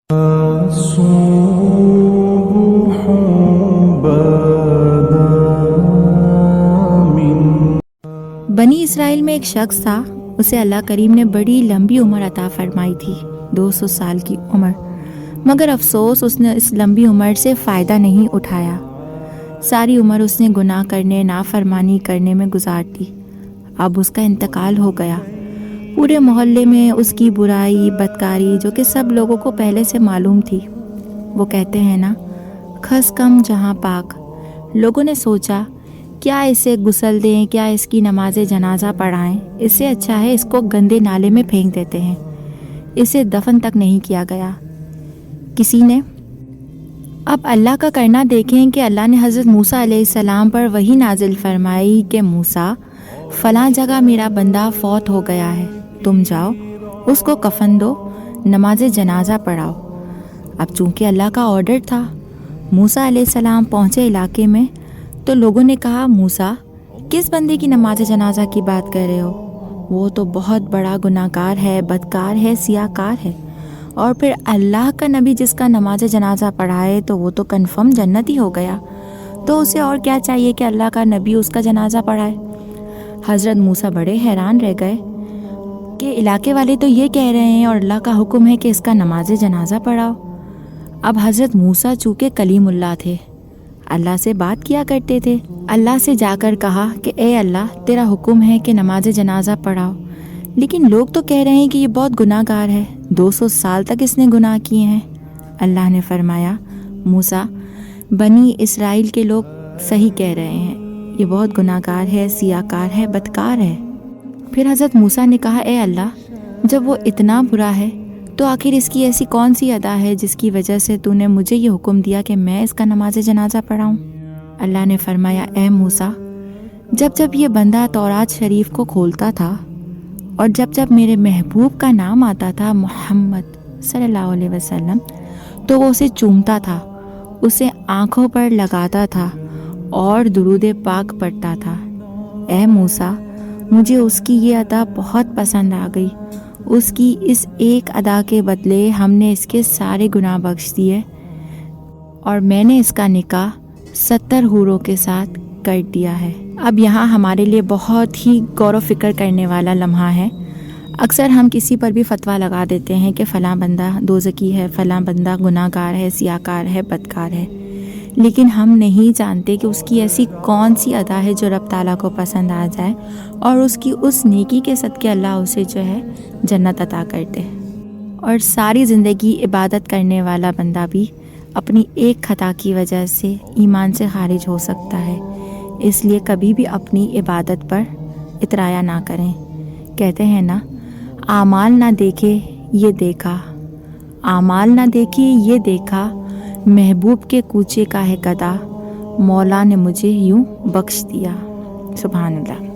بنی اسرائیل میں ایک شخص تھا، اسے اللہ کریم نے بڑی لمبی عمر عطا فرمائی تھی، 200 سال کی عمر، مگر افسوس اس نے اس لمبی عمر سے فائدہ نہیں اٹھایا۔ ساری عمر اس نے گناہ کرنے، نافرمانی کرنے میں گزار دی۔ اب اس کا انتقال ہو گیا۔ پورے محلے میں اس کی برائی، بدکاری جو کہ سب لوگوں کو پہلے سے معلوم تھی۔ وہ کہتے ہیں نا، خس کم جہاں پاک۔ لوگوں نے سوچا کیا اسے غسل دیں، کیا اس کی نماز جنازہ پڑھائیں، اس سے اچھا ہے اس کو گندے نالے میں پھینک دیتے ہیں۔ اسے دفن تک نہیں کیا گیا۔ کسی نے اب اللہ کا کرنا دیکھیں کہ اللہ نے حضرت موسیٰ علیہ السلام پر وحی نازل فرمائی کہ موسیٰ، فلاں جگہ میرا بندہ فوت ہو گیا ہے، تم جاؤ اس کو کفن دو، نماز جنازہ پڑھاؤ۔ اب چونکہ اللہ کا آرڈر تھا، موسیٰ علیہ السلام پہنچے علاقے میں تو لوگوں نے کہا، موسیٰ کس بندے کی نماز جنازہ کی بات کر رہے ہو؟ وہ تو بہت بڑا گناہ گار ہے، بدکار ہے، سیاہ کار ہے، اور پھر اللہ کا نبی جس کا نماز جنازہ پڑھائے تو وہ تو کنفرم جنتی ہو گیا، تو اسے اور کیا چاہیے کہ اللہ کا نبی اس کا جنازہ پڑھائے۔ حضرت موسیٰ بڑے حیران رہ گئے کہ علاقے والے تو یہ کہہ رہے ہیں اور اللہ کا حکم ہے کہ اس کا نماز جنازہ پڑھاؤ۔ اب حضرت موسیٰ چونکہ کلیم اللہ تھے، اللہ سے بات کیا کرتے تھے، اللہ سے جا کر کہا کہ اے اللہ، تیرا حکم ہے کہ نماز جنازہ پڑھاؤ، لیکن لوگ تو کہہ رہے ہیں کہ یہ بہت گناہ گار ہے، 200 سال تک اس نے گناہ کیے ہیں۔ اللہ نے فرمایا، موسیٰ، بنی اسرائیل کے لوگ صحیح کہہ رہے ہیں، یہ بہت گناہ گار ہے، سیاہ کار ہے، بدکار ہے۔ پھر حضرت موسیٰ نے کہا، اے اللہ، جب وہ اتنا برا ہے تو آخر اس کی ایسی کون سی ادا ہے جس کی وجہ سے تو نے مجھے یہ حکم دیا کہ میں اس کا نماز جنازہ پڑھاؤں؟ اللہ نے فرمایا، اے موسیٰ، جب جب یہ بندہ تورات شریف کو کھولتا تھا اور جب جب میرے محبوب کا نام آتا تھا محمد صلی اللہ علیہ وسلم، تو وہ اسے چومتا تھا، اسے آنکھوں پر لگاتا تھا اور درود پاک پڑھتا تھا۔ اے موسیٰ، مجھے اس کی یہ ادا بہت پسند آ گئی۔ اس کی اس ایک ادا کے بدلے ہم نے اس کے سارے گناہ بخش دیے، اور میں نے اس کا نکاح 70 حوروں کے ساتھ کر دیا ہے۔ اب یہاں ہمارے لیے بہت ہی غور و فکر کرنے والا لمحہ ہے۔ اکثر ہم کسی پر بھی فتویٰ لگا دیتے ہیں کہ فلاں بندہ دوزخی ہے، فلاں بندہ گناہ گار ہے، سیاہ کار ہے، بدکار ہے، لیکن ہم نہیں جانتے کہ اس کی ایسی کون سی ادا ہے جو رب تعالیٰ کو پسند آ جائے اور اس کی اس نیکی کے صدقے اللہ اسے جو ہے جنت عطا کر دے۔ اور ساری زندگی عبادت کرنے والا بندہ بھی اپنی ایک خطا کی وجہ سے ایمان سے خارج ہو سکتا ہے، اس لیے کبھی بھی اپنی عبادت پر اترایا نہ کریں۔ کہتے ہیں نا، اعمال نہ دیکھے یہ دیکھا، اعمال نہ دیکھے یہ دیکھا، محبوب کے کوچے کا ہے گدا، مولا نے مجھے یوں بخش دیا۔ سبحان اللہ۔